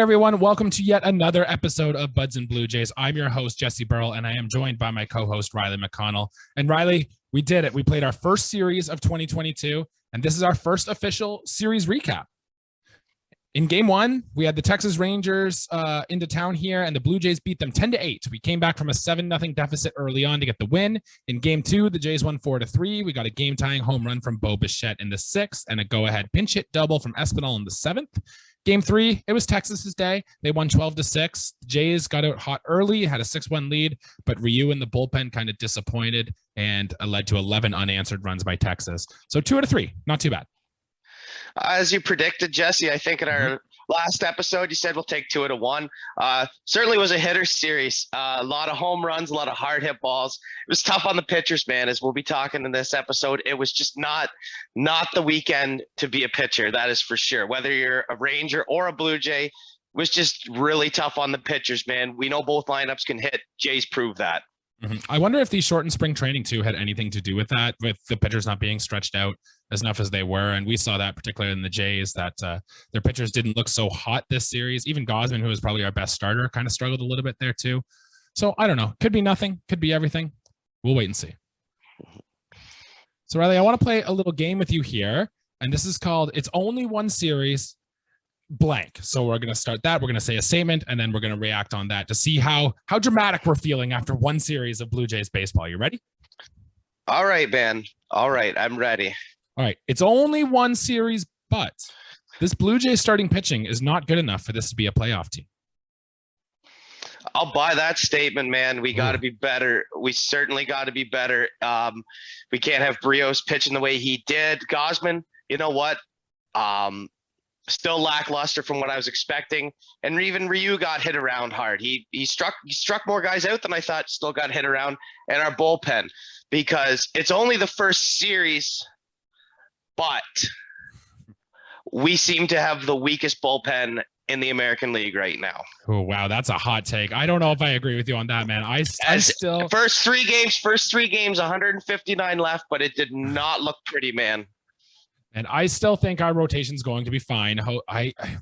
everyone. Welcome to yet another episode of Buds and Blue Jays. I'm your host, Jesse Burrell, and I am joined by my co-host, Riley McConnell. And Riley, we did it. We played our first series of 2022, and this is our first official series recap. In game one, we had the Texas Rangers into town here, and the Blue Jays beat them 10-8. We came back from a 7-0 deficit early on to get the win. In game two, the Jays won 4-3. We got a game-tying home run from Bo Bichette in the 6th, and a go-ahead pinch hit double from Espinal in the 7th. Game three, it was Texas's day. They won 12-6. The Jays got out hot early, had a 6-1 lead, but Ryu in the bullpen kind of disappointed and led to 11 unanswered runs by Texas. So 2 out of 3, not too bad. As you predicted, Jesse, I think in our last episode, you said we'll take 2 out of 1. Certainly was a hitter series. A lot of home runs, a lot of hard hit balls. It was tough on the pitchers, man, as we'll be talking in this episode. It was just not the weekend to be a pitcher. That is for sure. Whether you're a Ranger or a Blue Jay, it was just really tough on the pitchers, man. We know both lineups can hit. Jays prove that. I wonder if the shortened spring training too had anything to do with that, with the pitchers not being stretched out as enough as they were. And we saw that particularly in the Jays, that their pitchers didn't look so hot this series. Even Gausman, who was probably our best starter, kind of struggled a little bit there too. So I don't know. Could be nothing. Could be everything. We'll wait and see. So Riley, I want to play a little game with you here. And this is called It's Only One Series blank. So we're going to start that. We're going to say a statement, and then we're going to react on that to see how dramatic we're feeling after one series of Blue Jays baseball. You ready? All right, man. All right. I'm ready. All right. It's only one series, but this Blue Jays starting pitching is not good enough for this to be a playoff team. I'll buy that statement, man. We got to be better. We certainly got to be better. We can't have Brios pitching the way he did. Gausman, you know what? Still lackluster from what I was expecting, and even Ryu got hit around hard. He struck more guys out than I thought. Still got hit around, and our bullpen, because it's only the first series, but we seem to have the weakest bullpen in the American League right now. Oh wow, that's a hot take. I don't know if I agree with you on that, man. I still first three games, 159 left, but it did not look pretty, man. And I still think our rotation is going to be fine.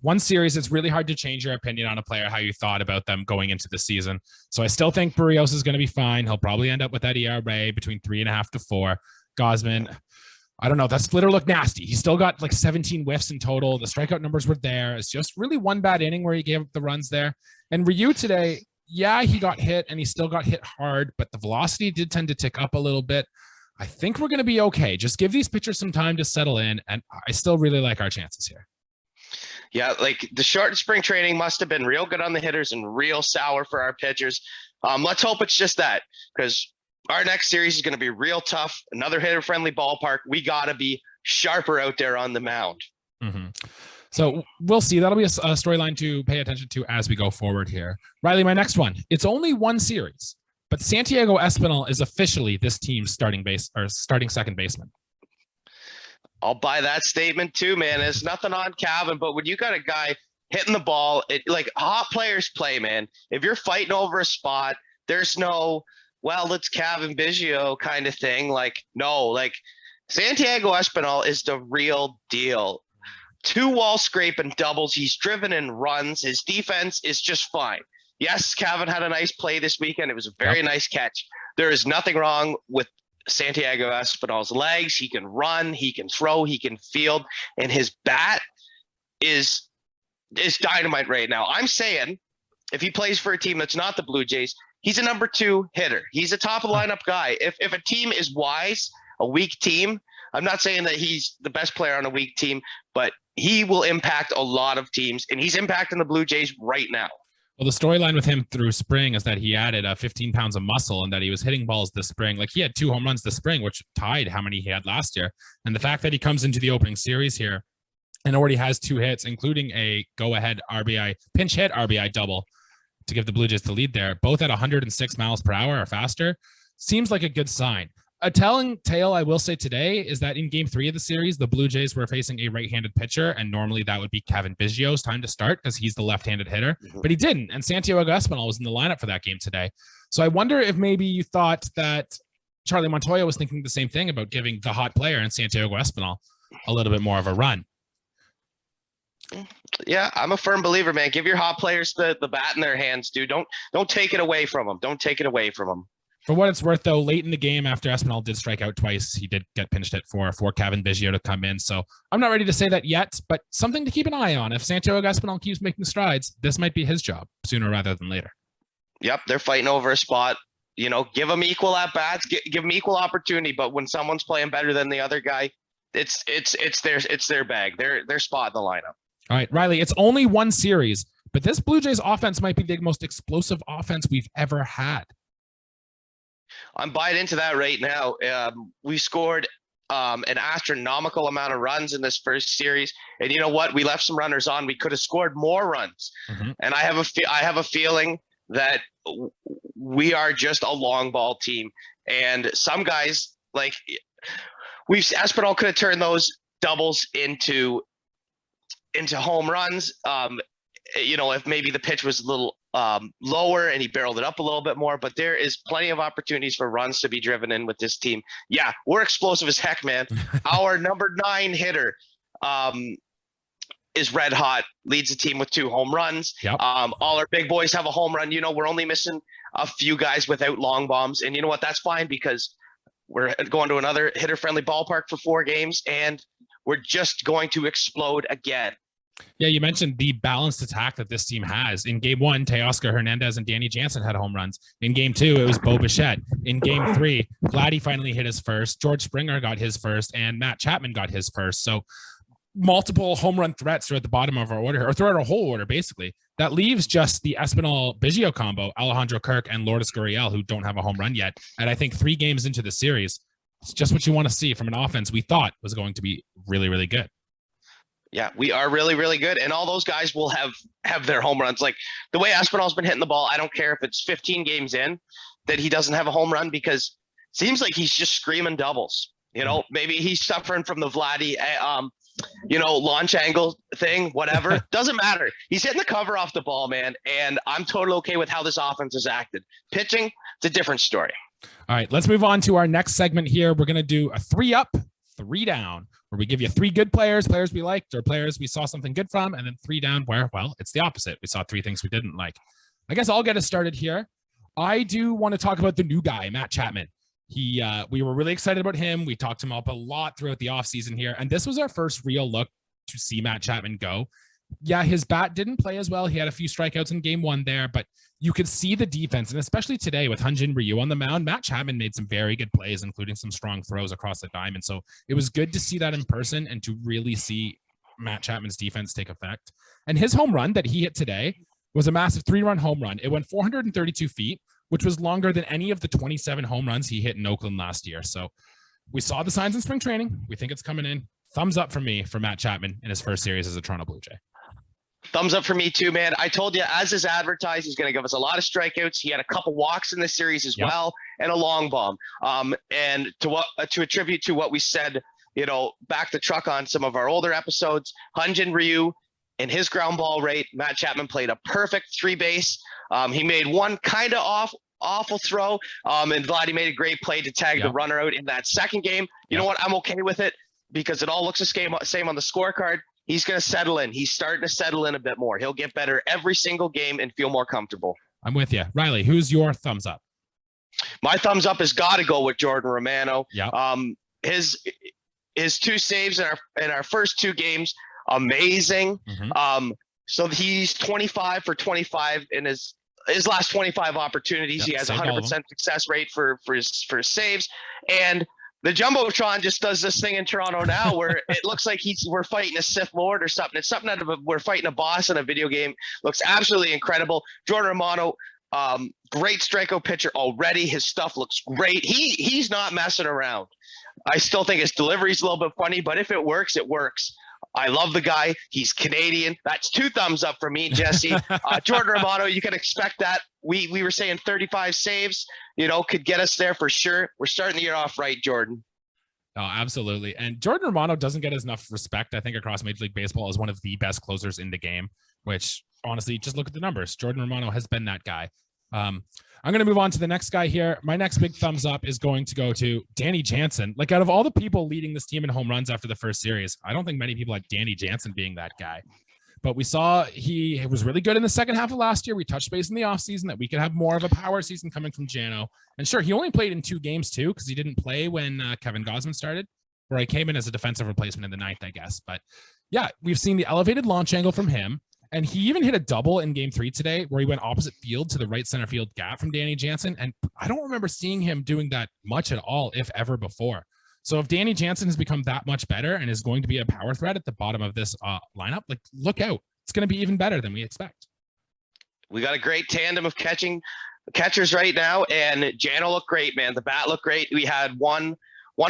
One series, it's really hard to change your opinion on a player, how you thought about them going into the season. So I still think Barrios is going to be fine. He'll probably end up with that ERA between 3.5 to 4. Gausman, I don't know. That splitter looked nasty. He still got like 17 whiffs in total. The strikeout numbers were there. It's just really one bad inning where he gave up the runs there. And Ryu today, yeah, he got hit and he still got hit hard, but the velocity did tend to tick up a little bit. I think we're going to be okay. Just give these pitchers some time to settle in, and I still really like our chances here. Yeah, like the short spring training must have been real good on the hitters and real sour for our pitchers. Let's hope it's just that, because our next series is going to be real tough. Another hitter-friendly ballpark. We got to be sharper out there on the mound. So we'll see. That'll be a storyline to pay attention to as we go forward here. Riley, my next one. It's only one series, but Santiago Espinal is officially this team's starting second baseman. I'll buy that statement too, man. There's nothing on Calvin, but when you got a guy hitting the ball, like hot players play, man. If you're fighting over a spot, there's no, well, it's Calvin Biggio kind of thing. Like, no, like Santiago Espinal is the real deal. 2 wall scraping doubles. He's driven in runs. His defense is just fine. Yes, Calvin had a nice play this weekend. It was a very nice catch. There is nothing wrong with Santiago Espinal's legs. He can run, he can throw, he can field, and his bat is dynamite right now. I'm saying if he plays for a team that's not the Blue Jays, he's a number 2 hitter. He's a top of lineup guy. If a team is wise, a weak team, I'm not saying that he's the best player on a weak team, but he will impact a lot of teams, and he's impacting the Blue Jays right now. Well, the storyline with him through spring is that he added 15 pounds of muscle and that he was hitting balls this spring. Like, he had 2 home runs this spring, which tied how many he had last year. And the fact that he comes into the opening series here and already has 2 hits, including a go-ahead RBI, pinch hit RBI double to give the Blue Jays the lead there, both at 106 miles per hour or faster, seems like a good sign. A telling tale I will say today is that in game 3 of the series, the Blue Jays were facing a right-handed pitcher, and normally that would be Kevin Biggio's time to start because he's the left-handed hitter, but he didn't, and Santiago Espinal was in the lineup for that game today. So I wonder if maybe you thought that Charlie Montoya was thinking the same thing about giving the hot player and Santiago Espinal a little bit more of a run. Yeah, I'm a firm believer, man. Give your hot players the bat in their hands, dude. Don't take it away from them. Don't take it away from them. For what it's worth, though, late in the game after Espinal did strike out twice, he did get pinched hit for Kevin Biggio to come in. So I'm not ready to say that yet, but something to keep an eye on. If Santiago Espinal keeps making strides, this might be his job sooner rather than later. Yep, they're fighting over a spot. You know, give them equal at bats, give them equal opportunity. But when someone's playing better than the other guy, it's their bag, their spot in the lineup. All right, Riley, it's only one series, but this Blue Jays offense might be the most explosive offense we've ever had. I'm buying into that right now. We scored an astronomical amount of runs in this first series, and you know what? We left some runners on. We could have scored more runs, and I have a feeling that we are just a long ball team. And some guys, like Espinal could have turned those doubles into home runs. You know, if maybe the pitch was a little lower and he barreled it up a little bit more, but there is plenty of opportunities for runs to be driven in with this team. Yeah, we're explosive as heck, man. Our number 9 hitter is red hot, leads the team with 2 home runs. Yep. All our big boys have a home run. You know, we're only missing a few guys without long bombs, and you know what? That's fine, because we're going to another hitter-friendly ballpark for 4 games, and we're just going to explode again. Yeah, you mentioned the balanced attack that this team has. In game 1, Teoscar Hernandez and Danny Jansen had home runs. In game 2, it was Bo Bichette. In game 3, Vladdy finally hit his first. George Springer got his first, and Matt Chapman got his first. So multiple home run threats throughout the bottom of our order, or throughout our whole order, basically. That leaves just the Espinal-Biggio combo, Alejandro Kirk and Lourdes Gurriel, who don't have a home run yet. And I think 3 games into the series, it's just what you want to see from an offense we thought was going to be really, really good. Yeah, we are really, really good. And all those guys will have their home runs. Like the way Espinal's been hitting the ball, I don't care if it's 15 games in that he doesn't have a home run, because it seems like he's just screaming doubles. You know, maybe he's suffering from the Vladdy, launch angle thing, whatever. Doesn't matter. He's hitting the cover off the ball, man. And I'm totally okay with how this offense has acted. Pitching, it's a different story. All right, let's move on to our next segment here. We're going to do a 3 up, 3 down, where we give you 3 good players we liked, or players we saw something good from, and then 3 down where, well, it's the opposite. We saw 3 things we didn't like. I guess I'll get us started here. I do want to talk about the new guy, Matt Chapman. We were really excited about him. We talked him up a lot throughout the offseason here, and this was our first real look to see Matt Chapman go. Yeah, his bat didn't play as well. He had a few strikeouts in game 1 there, but you could see the defense, and especially today with Hyun-Jin Ryu on the mound, Matt Chapman made some very good plays, including some strong throws across the diamond. So it was good to see that in person and to really see Matt Chapman's defense take effect. And his home run that he hit today was a massive 3-run home run. It went 432 feet, which was longer than any of the 27 home runs he hit in Oakland last year. So we saw the signs in spring training. We think it's coming in. Thumbs up for me for Matt Chapman in his first series as a Toronto Blue Jay. Thumbs up for me too, man. I told you, as is advertised, he's going to give us a lot of strikeouts. He had a couple walks in this series as well, and a long bomb. And to attribute to what we said, back the truck on some of our older episodes, Hyun-Jin Ryu and his ground ball rate, Matt Chapman played a perfect 3-base. He made one kind of awful throw, and Vladdy made a great play to tag the runner out in that second game. You know what? I'm okay with it, because it all looks the same on the scorecard. He's going to settle in. He's starting to settle in a bit more. He'll get better every single game and feel more comfortable. I'm with you. Riley, who's your thumbs up? My thumbs up has got to go with Jordan Romano. Yeah. His 2 saves in our first 2 games, amazing. So he's 25 for 25 in his last 25 opportunities. He has 100% success rate for his saves. And the Jumbotron just does this thing in Toronto now where it looks like we're fighting a Sith Lord or something. It's something we're fighting a boss in a video game. Looks absolutely incredible. Jordan Romano, great strikeout pitcher already. His stuff looks great. He's not messing around. I still think his delivery's a little bit funny, but if it works, it works. I love the guy. He's Canadian. That's 2 thumbs up for me, Jesse. Jordan Romano, you can expect that. We were saying 35 saves, could get us there for sure. We're starting the year off right, Jordan. Oh, absolutely. And Jordan Romano doesn't get enough respect, I think, across Major League Baseball as one of the best closers in the game, which honestly, just look at the numbers. Jordan Romano has been that guy. I'm going to move on to the next guy here. My next big thumbs up is going to go to Danny Jansen. Like, out of all the people leading this team in home runs after the first series, I don't think many people had Danny Jansen being that guy. But we saw he was really good in the second half of last year. We touched base in the offseason that we could have more of a power season coming from Jano. And sure, he only played in 2 games too, because he didn't play when Kevin Gosman started, where he came in as a defensive replacement in the 9th, I guess. But yeah, we've seen the elevated launch angle from him. And he even hit a double in game 3 today where he went opposite field to the right center field gap from Danny Jansen. And I don't remember seeing him doing that much at all, if ever before. So if Danny Jansen has become that much better and is going to be a power threat at the bottom of this lineup, like, look out. It's going to be even better than we expect. We got a great tandem of catchers right now, and Jano looked great, man. The bat looked great. We had one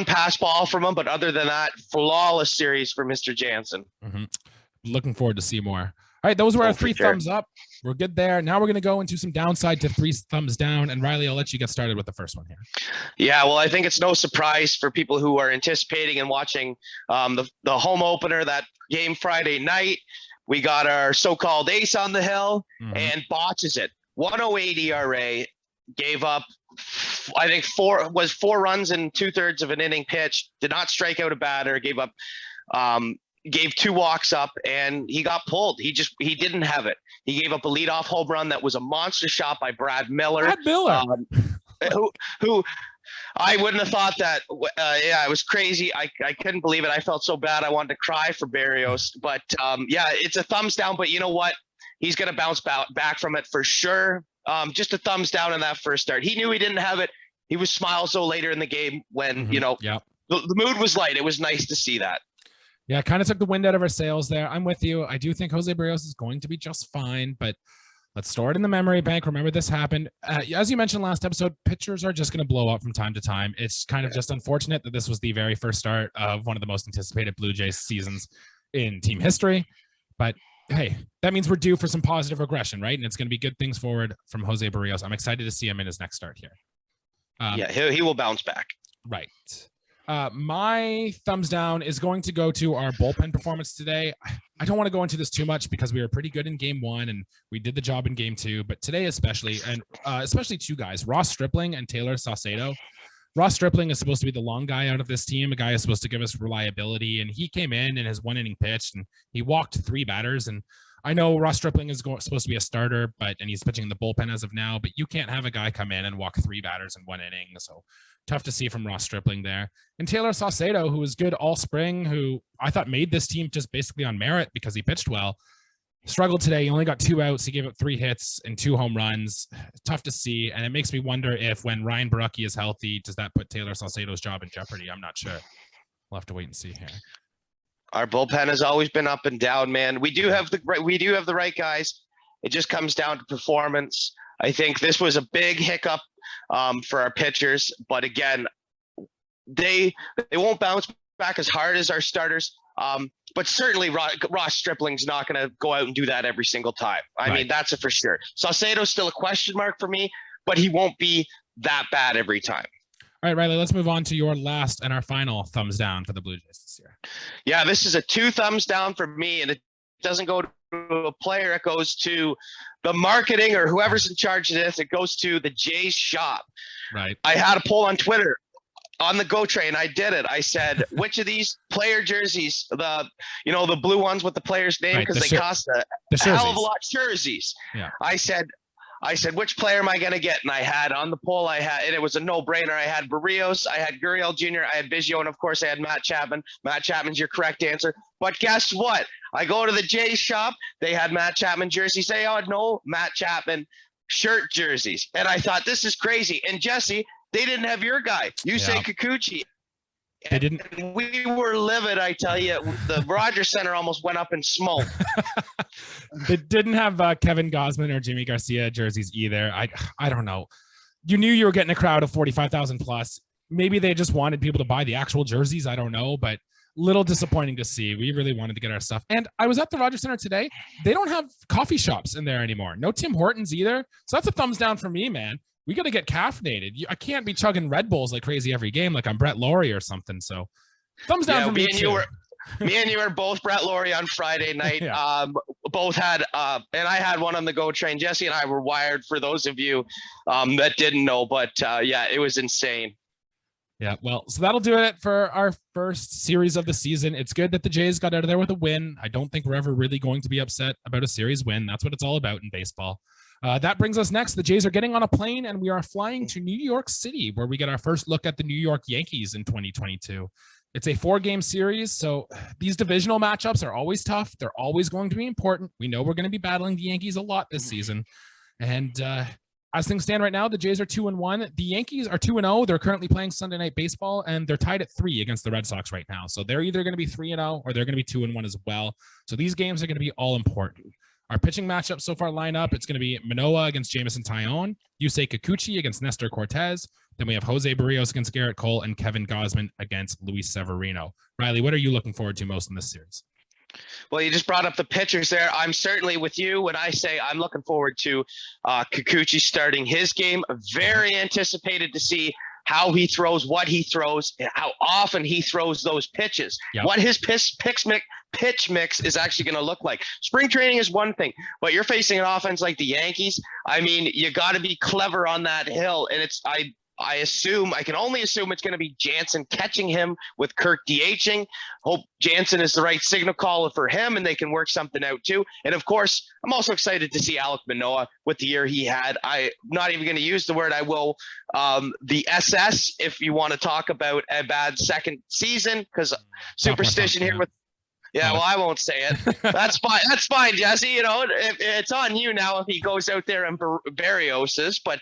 pass ball from him, but other than that, flawless series for Mr. Jansen. Mm-hmm. Looking forward to see more. All right, those were our 3 thumbs up. We're good there. Now we're going to go into some downside to 3 thumbs down. And Riley, I'll let you get started with the first one here. Yeah, well, I think it's no surprise for people who are anticipating and watching the home opener, that game Friday night. We got our so-called ace on the hill and botches it. 108 ERA, gave up, I think 4 runs in 2/3 of an inning pitch, did not strike out a batter, gave 2 walks up, and he got pulled. He didn't have it. He gave up a leadoff home run that was a monster shot by Brad Miller. Who I wouldn't have thought that. Yeah, it was crazy. I couldn't believe it. I felt so bad. I wanted to cry for Barrios. But yeah, it's a thumbs down. But you know what? He's going to bounce back from it for sure. Just a thumbs down in that first start. He knew he didn't have it. He was smiles though later in the game when the mood was light. It was nice to see that. Yeah, kind of took the wind out of our sails there. I'm with you. I do think Jose Barrios is going to be just fine, but let's store it in the memory bank. Remember this happened. As you mentioned last episode, pitchers are just going to blow up from time to time. It's kind of just unfortunate that this was the very first start of one of the most anticipated Blue Jays seasons in team history. But hey, that means we're due for some positive regression, right? And it's going to be good things forward from Jose Barrios. I'm excited to see him in his next start here. Yeah, he will bounce back. Right. My thumbs down is going to go to our bullpen performance today. I don't want to go into this too much because we were pretty good in game 1 and we did the job in game 2, but today especially, and especially 2 guys, Ross Stripling and Taylor Saucedo. Ross Stripling is supposed to be the long guy out of this team, a guy is supposed to give us reliability, and he came in his 1 inning pitch and he walked 3 batters. And I know Ross Stripling is supposed to be a starter, and he's pitching in the bullpen as of now, but you can't have a guy come in and walk 3 batters in 1 inning. So tough to see from Ross Stripling there. And Taylor Saucedo, who was good all spring, who I thought made this team just basically on merit because he pitched well, struggled today. He only got 2 outs. He gave up 3 hits and 2 home runs. Tough to see. And it makes me wonder if when Ryan Barucki is healthy, does that put Taylor Saucedo's job in jeopardy? I'm not sure. We'll have to wait and see here. Our bullpen has always been up and down, man. We do have the right guys. It just comes down to performance. I think this was a big hiccup for our pitchers, but again, they won't bounce back as hard as our starters. But certainly Ross Stripling's not going to go out and do that every single time. I mean, that's a for sure. Saucedo's still a question mark for me, but he won't be that bad every time. All right, Riley, let's move on to your last and our final thumbs down for the Blue Jays this year. Yeah, this is a 2 thumbs down for me, and it doesn't go to a player. It goes to the marketing or whoever's in charge of this. It goes to the Jays shop. Right. I had a poll on Twitter on the Go Train. I did it. I said, which of these player jerseys, the blue ones with the player's name, because they cost a hell of a lot, jerseys. Yeah. I said, which player am I going to get? And I had on the poll, and it was a no-brainer. I had Barrios, I had Gurriel Jr., I had Biggio, and of course I had Matt Chapman. Matt Chapman's your correct answer. But guess what? I go to the Jays shop. They had Matt Chapman jerseys. They had no Matt Chapman shirt jerseys. And I thought, this is crazy. And Jesse, they didn't have your guy. You say Kikuchi. They didn't. And we were livid, I tell you. The Rogers Center almost went up in smoke. They didn't have Kevin Gosman or Jimmy Garcia jerseys either. I don't know. You knew you were getting a crowd of 45,000 plus. Maybe they just wanted people to buy the actual jerseys. I don't know, but little disappointing to see. We really wanted to get our stuff. And I was at the Rogers Center today. They don't have coffee shops in there anymore. No Tim Hortons either. So that's a thumbs down for me, man. We got to get caffeinated. I can't be chugging Red Bulls like crazy every game like I'm Brett Laurie or something. So thumbs down for me too. Me and you were both Brett Laurie on Friday night. Both had, and I had one on the Go Train. Jesse and I were wired, for those of you that didn't know. But yeah, it was insane. Yeah, well, so that'll do it for our first series of the season. It's good that the Jays got out of there with a win. I don't think we're ever really going to be upset about a series win. That's what it's all about in baseball. That brings us next. The Jays are getting on a plane and we are flying to New York City, where we get our first look at the New York Yankees in 2022. It's a 4-game series, so these divisional matchups are always tough. They're always going to be important. We know we're going to be battling the Yankees a lot this season. And as things stand right now, the Jays are 2-1. The Yankees are 2-0. They're currently playing Sunday Night Baseball, and they're tied at 3 against the Red Sox right now. So they're either going to be 3-0 or they're going to be 2-1 as well. So these games are going to be all important. Our pitching matchup so far line up, it's going to be Manoah against Jameson Taillon, Yusei Kikuchi against Nestor Cortez. Then we have Jose Barrios against Garrett Cole and Kevin Gausman against Luis Severino. Riley, what are you looking forward to most in this series? Well, you just brought up the pitchers there. I'm certainly with you when I say I'm looking forward to Kikuchi starting his game. Very anticipated to see how he throws, what he throws, and how often he throws those pitches. Yep. What his pitch mix is actually going to look like. Spring training is one thing, but you're facing an offense like the Yankees. I mean, you got to be clever on that hill, and I can only assume it's going to be Jansen catching him with Kirk DHing. Hope Jansen is the right signal caller for him and they can work something out too. And of course, I'm also excited to see Alek Manoah with the year he had. I'm not even going to use the word. I will. The SS, if you want to talk about a bad second season, because superstition here with. Yeah, well, I won't say it. That's fine. That's fine, Jesse. You know, it's on you now if he goes out there and Barrioses, but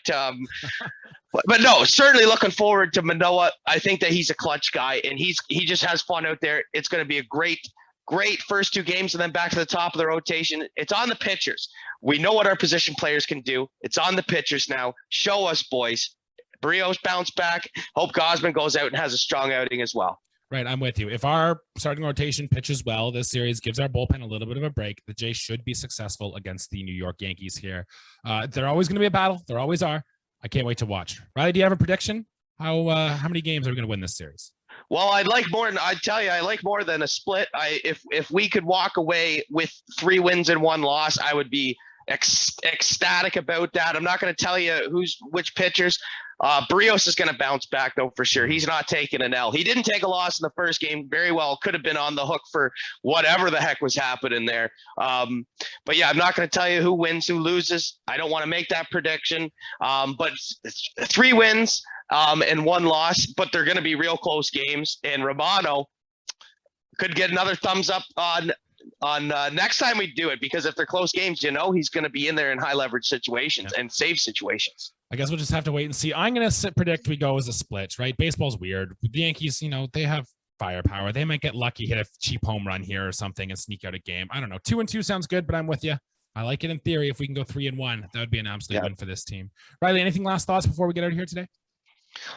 no, certainly looking forward to Manoah. I think that he's a clutch guy and he just has fun out there. It's going to be a great first 2 games and then back to the top of the rotation. It's on the pitchers. We know what our position players can do. It's on the pitchers now. Show us, boys. Barrios bounce back. Hope Gausman goes out and has a strong outing as well. Right, I'm with you. If our starting rotation pitches well, this series gives our bullpen a little bit of a break. The Jays should be successful against the New York Yankees here. They're always going to be a battle. There always are. I can't wait to watch. Riley, do you have a prediction? How many games are we going to win this series? Well, I like more than a split. If we could walk away with 3 wins and 1 loss, I would be ecstatic about that. I'm not going to tell you which pitchers. Barrios is going to bounce back though for sure. He's not taking an L. He didn't take a loss in the first game. Very well could have been on the hook for whatever the heck was happening there. But yeah, I'm not going to tell you who wins, who loses. I don't want to make that prediction. But 3 wins and 1 loss, but they're going to be real close games. And Romano could get another thumbs up on next time we do it, because if they're close games, he's going to be in there in high leverage situations and save situations. I guess we'll just have to wait and see. I'm going to predict we go as a split, right? Baseball's weird. The Yankees, they have firepower. They might get lucky, hit a cheap home run here or something and sneak out a game. I don't know. 2-2 sounds good, but I'm with you. I like it in theory. If we can go 3-1, that would be an absolute win for this team. Riley, anything last thoughts before we get out of here today?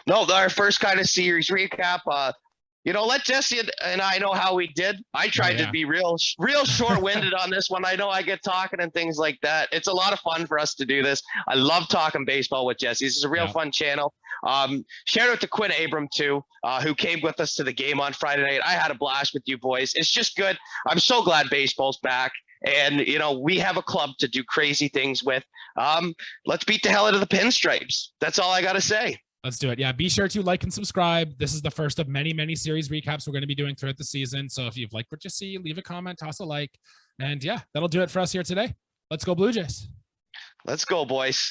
No, our first kind of series recap. Let Jesse and I know how we did. I tried to be real short-winded on this one. I know I get talking and things like that. It's a lot of fun for us to do this. I love talking baseball with Jesse. This is a real fun channel. Shout out to Quinn Abram too, who came with us to the game on Friday night. I had a blast with you boys. It's just good. I'm so glad baseball's back. And, we have a club to do crazy things with. Let's beat the hell out of the pinstripes. That's all I got to say. Let's do it. Yeah, be sure to like and subscribe. This is the first of many, many series recaps we're going to be doing throughout the season. So if you've liked what you see, leave a comment, toss a like. And yeah, that'll do it for us here today. Let's go Blue Jays. Let's go, boys.